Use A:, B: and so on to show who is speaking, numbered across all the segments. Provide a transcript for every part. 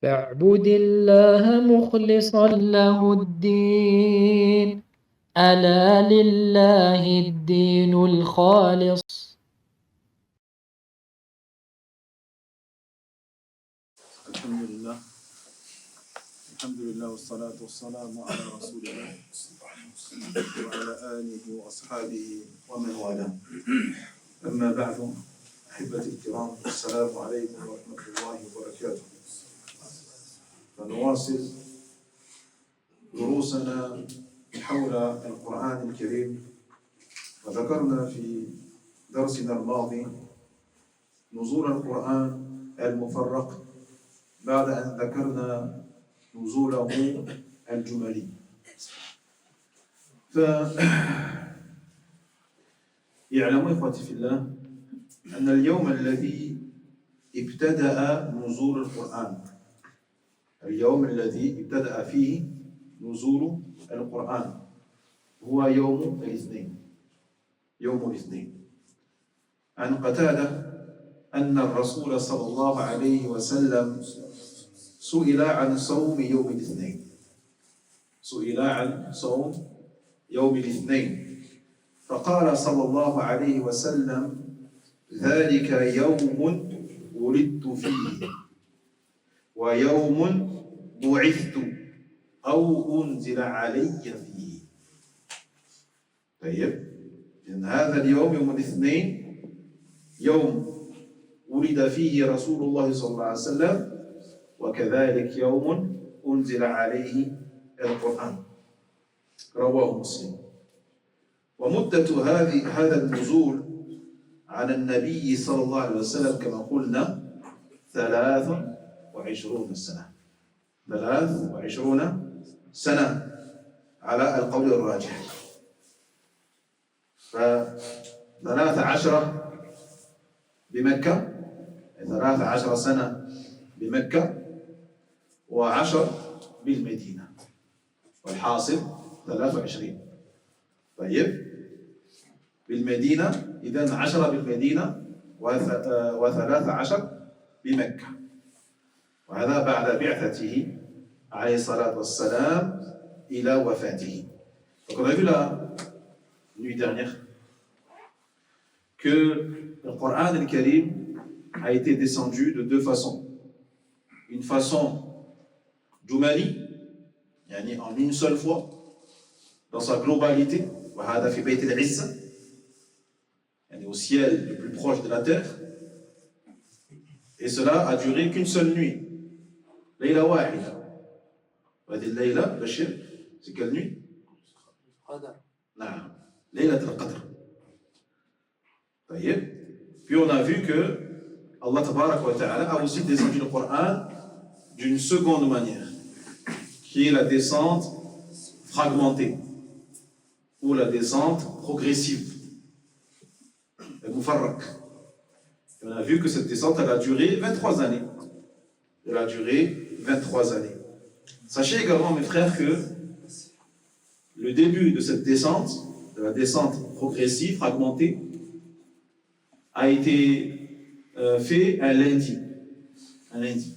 A: فاعبد الله مخلصا له الدين ألا لله الدين الخالص.
B: الحمد لله والصلاة والسلام على رسول الله وعلى آله وأصحابه ومن والاه. أما بعد، أحبتي الكرام، السلام عليكم ورحمة الله وبركاته. فنواصل دروسنا حول القرآن الكريم. وذكرنا في درسنا الماضي نزول القرآن المفرق بعد أن ذكرنا نزوله الجملي. فيعلم إخوتي في الله أن اليوم الذي ابتدأ نزول القرآن، اليوم الذي ابتدأ فيه نزول القرآن هو يوم الاثنين. يوم الاثنين. عن قتادة أن الرسول صلى الله عليه وسلم سئل عن صوم يوم الاثنين. سئل عن صوم يوم الاثنين فقال صلى الله عليه وسلم: ذلك يوم ولدت فيه ويوم بعثت أو أنزل علي فيه. طيب، إن هذا اليوم يوم الاثنين يوم ولد فيه رسول الله صلى الله عليه وسلم، وكذلك يوم أنزل عليه القرآن. رواه مسلم. ومدة هذا النزول على النبي صلى الله عليه وسلم كما قلنا 23 سنة. 23 سنة على القول الراجح. 13 بمكة، 13 سنة بمكة، و10 بالمدينة، والحاصل 23. طيب، بالمدينة إذن 10 بالمدينة و13 بمكة، وهذا بعد بعثته عليه الصلاة والسلام إلى وفاته. Donc on a vu la nuit dernière que le Coran al-Karim a été descendu de deux façons. Une façon Jumali, en une seule fois, dans sa globalité, وهذا في بيت العزة, au ciel le plus proche de la terre, et cela a duré qu'une seule nuit. Layla wahida. وهذه الليلة بشير, c'est quelle nuit? نعم, Laylat al-Qadr. Puis on a vu que Allah Tabarak wa Ta'ala a aussi descendu le Coran d'une seconde manière, qui est la descente fragmentée ou la descente progressive, le Mufarrak. Et on a vu que cette descente elle a duré 23 années. Elle a duré 23 années. Sachez également, mes frères, que le début de cette descente, de la descente progressive, fragmentée, a été fait un lundi. Un lundi.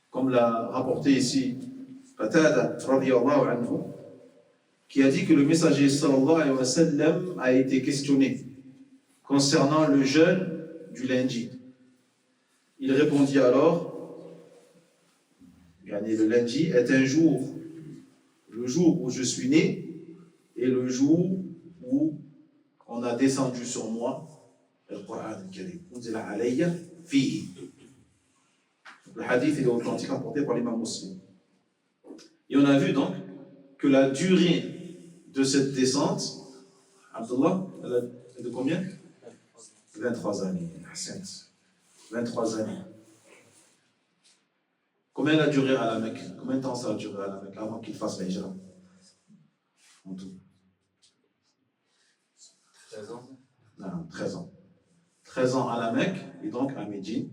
B: Comme l'a rapporté ici Qatada radiyallahu anhu, qui a dit que le messager sallallahu alayhi wa sallam a été questionné concernant le jeûne du lundi. Il répondit alors: le lundi est un jour, le jour où je suis né et le jour où on a descendu sur moi le Coran al-Karim. Unzila alayya fihi. Le hadith est authentique rapporté par l'imam Muslim. Et on a vu donc que la durée de cette descente, Abdullah, elle est de combien? 23 années. 23 années. Combien elle a duré à la Mecque? Combien de temps ça a duré à la Mecque avant qu'il fasse la hijra? En tout.
C: 13 ans.
B: Non, 13 ans. 13 ans à la Mecque et donc à Médine.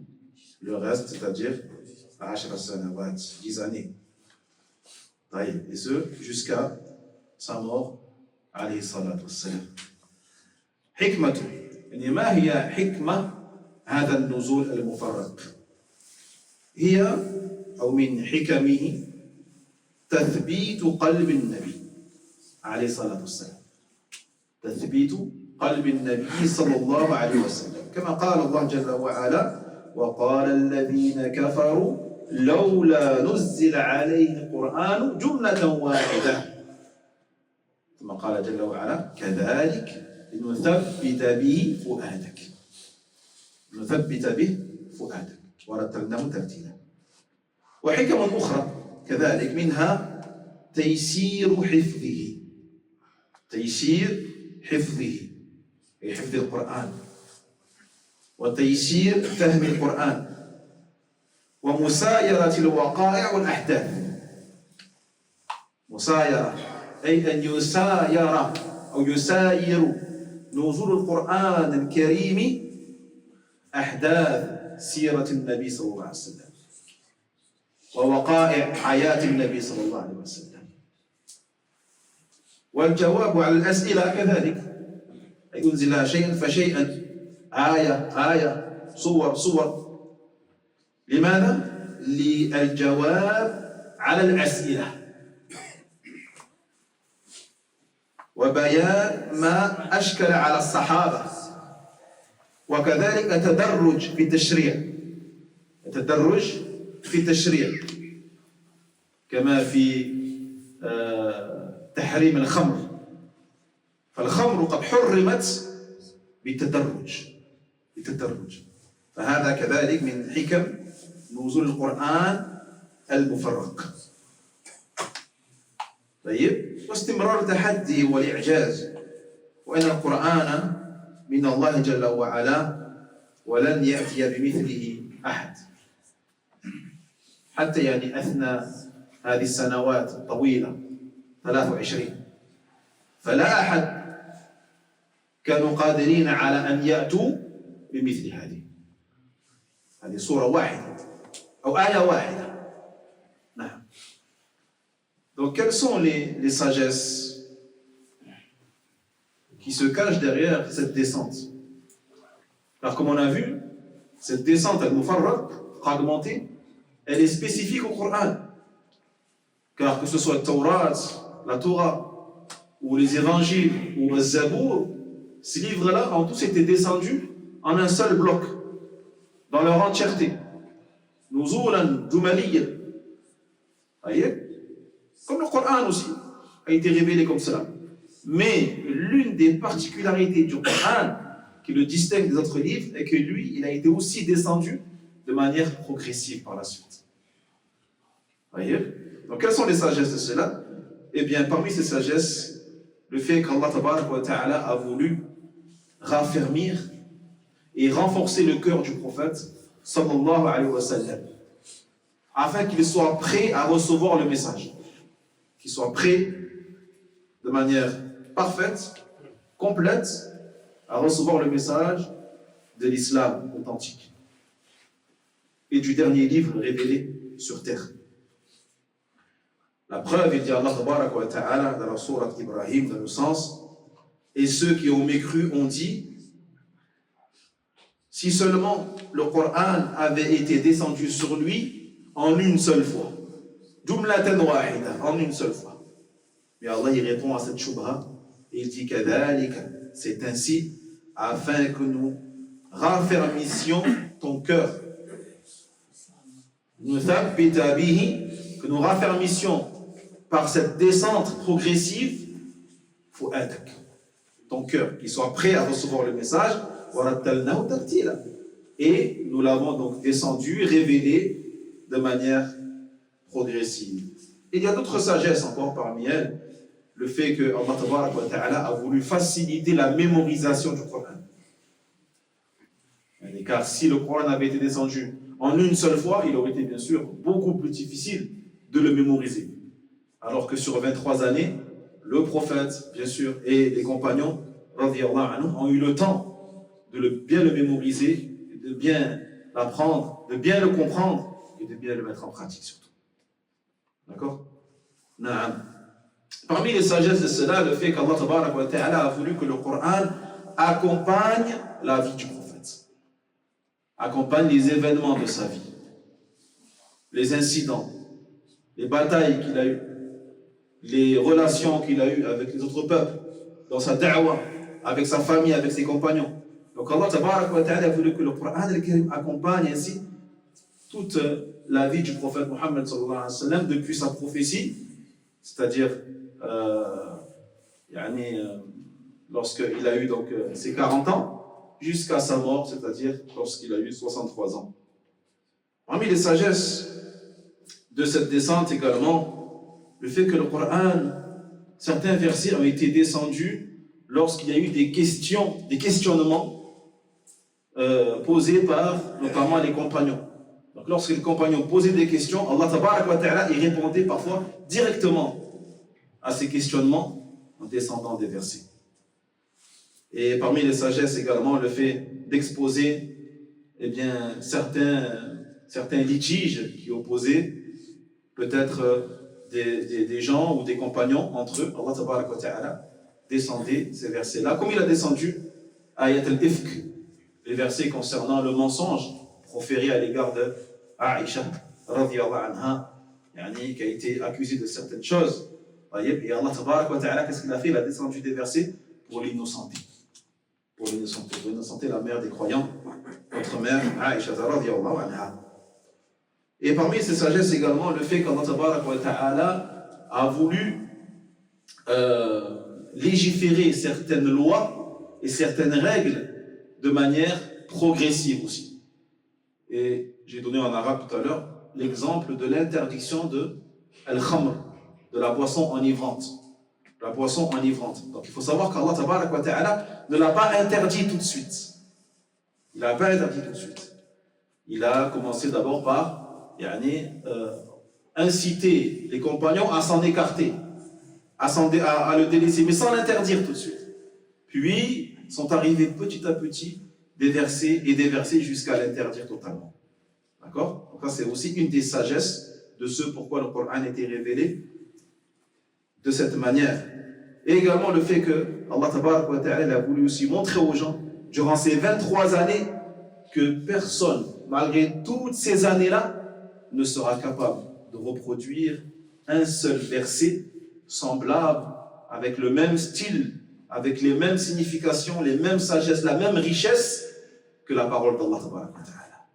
B: Le reste, c'est-à-dire à Ashra Sanawat, 10 années. Et ce, jusqu'à sa mort, alayhi salatu wassalam. حكمة. يعني ما هي حكمة هذا النزول المفرق؟ هي أو من حكمه تثبيت قلب النبي عليه الصلاة والسلام. تثبيت قلب النبي صلى الله عليه وسلم، كما قال الله جل وعلا: وقال الذين كفروا لولا نزل عليه القرآن جملة واحدة. ثم قال جل وعلا: كذلك لنثبت به فؤادك. نثبت به فؤادك ورتلناه ترتيلا. وحكم أخرى كذلك منها تيسير حفظه. تيسير حفظه أي حفظ القرآن، وتيسير فهم القرآن، ومسايرة الوقائع والأحداث. مسايرة أي أن يساير أو يساير نزول القرآن الكريم أحداث سيرة النبي صلى الله عليه وسلم ووقائع حياة النبي صلى الله عليه وسلم. والجواب على الأسئلة كذلك، أي أنزل شيئا فشيئا، آية آية، صور صور. لماذا؟ للجواب على الأسئلة وبيان ما أشكل على الصحابة، وكذلك التدرج في التشريع. التدرج في التشريع كما في تحريم الخمر، فالخمر قد حرمت بالتدرج. فهذا كذلك من حكم نزول القرآن المفرق. طيب، واستمرار التحدي والإعجاز، وإن القرآن من الله جل وعلا ولن يأتي بمثله أحد. حتى يعني أثناء هذه السنوات الطويلة 23 فلا أحد كانوا قادرين على أن يأتوا بمثل هذه سورة واحدة أو آية واحدة. نعم. Donc quelles sont les sagesses qui se cachent derrière cette descente? Alors comme on a vu, cette descente al-Mufarraq, fragmentée, elle est spécifique au Coran. Car que ce soit le Taurat, la Torah, ou les évangiles, ou le Zabour, ces livres-là ont tous été descendus en un seul bloc, dans leur entièreté. Nuzulan Jumaliyyan. Voyez? Comme le Coran aussi a été révélé comme cela. Mais l'une des particularités du Coran qui le distingue des autres livres est que lui, il a été aussi descendu de manière progressive par la suite. Voyez? Donc, quelles sont les sagesses de cela? Eh bien, parmi ces sagesses, le fait qu'Allah Tabaraka wa Ta'ala a voulu raffermir et renforcer le cœur du prophète sallallahu alayhi wa sallam, afin qu'il soit prêt à recevoir le message, qu'il soit prêt de manière parfaite, complète, à recevoir le message de l'islam authentique et du dernier livre révélé sur terre. La preuve, il dit Allah Tabaraka wa Ta'ala dans la sourate Ibrahim, dans le sens: et ceux qui ont mécru ont dit, si seulement le Coran avait été descendu sur lui en une seule fois, jumlatan wahida, en une seule fois. Mais Allah y répond à cette shubha et il dit kadhalika, c'est ainsi, afin que nous raffermissions ton cœur, que nous raffermissions par cette descente progressive ton cœur, qu'il soit prêt à recevoir le message, et nous l'avons donc descendu, révélé de manière progressive. Et il y a d'autres sagesses encore parmi elles, le fait que Allah a voulu faciliter la mémorisation du Coran. Car si le Coran avait été descendu en une seule fois, il aurait été bien sûr beaucoup plus difficile de le mémoriser. Alors que sur 23 années, le prophète, bien sûr, et les compagnons, radiyallahu anhum, ont eu le temps de bien le mémoriser, de bien l'apprendre, de bien le comprendre et de bien le mettre en pratique surtout. D'accord? Naam. Parmi les sagesses de cela, le fait qu'Allah Tabaraka wa Ta'ala a voulu que le Coran accompagne la vie du prophète, accompagne les événements de sa vie. les incidents, les batailles qu'il a eues, les relations qu'il a eues avec les autres peuples, dans sa da'wah, avec sa famille, avec ses compagnons. Donc Allah tabarak wa ta'ala a voulu que le Coran al-Karim accompagne ainsi toute la vie du prophète Mohammed sallallahu alayhi wa sallam depuis sa prophétie, c'est-à-dire lorsqu'il a eu donc ses 40 ans, jusqu'à sa mort, c'est-à-dire lorsqu'il a eu 63 ans. Parmi les sagesses de cette descente également, le fait que le Coran, certains versets ont été descendus lorsqu'il y a eu des questionnements posés par notamment les compagnons. Donc lorsque les compagnons posaient des questions, Allah tabarak wa ta'ala y répondait parfois directement à ces questionnements en descendant des versets. Et parmi les sagesses également, le fait d'exposer certains litiges qui opposaient peut-être des gens ou des compagnons entre eux. Allah tabarak wa ta'ala descendait ces versets-là, comme il a descendu Ayat al-Ifk, les versets concernant le mensonge proféré à l'égard de Aïcha radiyallahu anha, qui a été accusée de certaines choses. Et Allah tabarak wa ta'ala, qu'est-ce qu'il a fait? Il a descendu des versets pour l'innocenter. Pour innocenter la mère des croyants, notre mère Aïcha radiyallahu anha. Et parmi ces sagesses également, le fait qu'Allah tabarak wa ta'ala a voulu légiférer certaines lois et certaines règles de manière progressive aussi. Et j'ai donné en arabe tout à l'heure l'exemple de l'interdiction de al-khamr, de la boisson enivrante. La boisson enivrante. Donc il faut savoir qu'Allah tabarak wa ta'ala ne l'a pas interdit tout de suite. Il n'a pas interdit tout de suite. Il a commencé d'abord par inciter les compagnons à s'en écarter, à le délaisser, mais sans l'interdire tout de suite. Puis sont arrivés petit à petit des versets jusqu'à l'interdire totalement. D'accord? Donc ça c'est aussi une des sagesses de ce pourquoi le Coran a été révélé de cette manière. Et également le fait que Allah tabarak wa ta'ala a voulu aussi montrer aux gens durant ces 23 années que personne, malgré toutes ces années-là, ne sera capable de reproduire un seul verset semblable, avec le même style, avec les mêmes significations, les mêmes sagesses, la même richesse que la parole d'Allah tabarak wa ta'ala.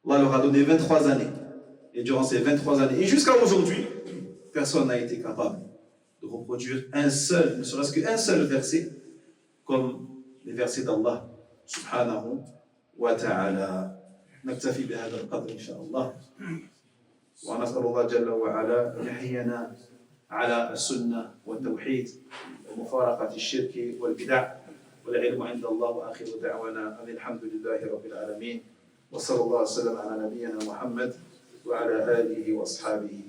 B: Allah leur a donné 23 années. Et durant ces 23 années, et jusqu'à aujourd'hui, personne n'a été capable de reproduire un seul, ne serait-ce qu'un seul verset, comme les versets d'Allah subhanahu wa ta'ala. نكتفي بهذا القدر إن شاء الله ونسأل الله جل وعلا أن يحيينا على السنة والتوحيد ومفارقة الشرك والبدع والعلم عند الله وآخر دعوانا أن الحمد لله رب العالمين وصلى الله وسلم على نبينا محمد وعلى آله وأصحابه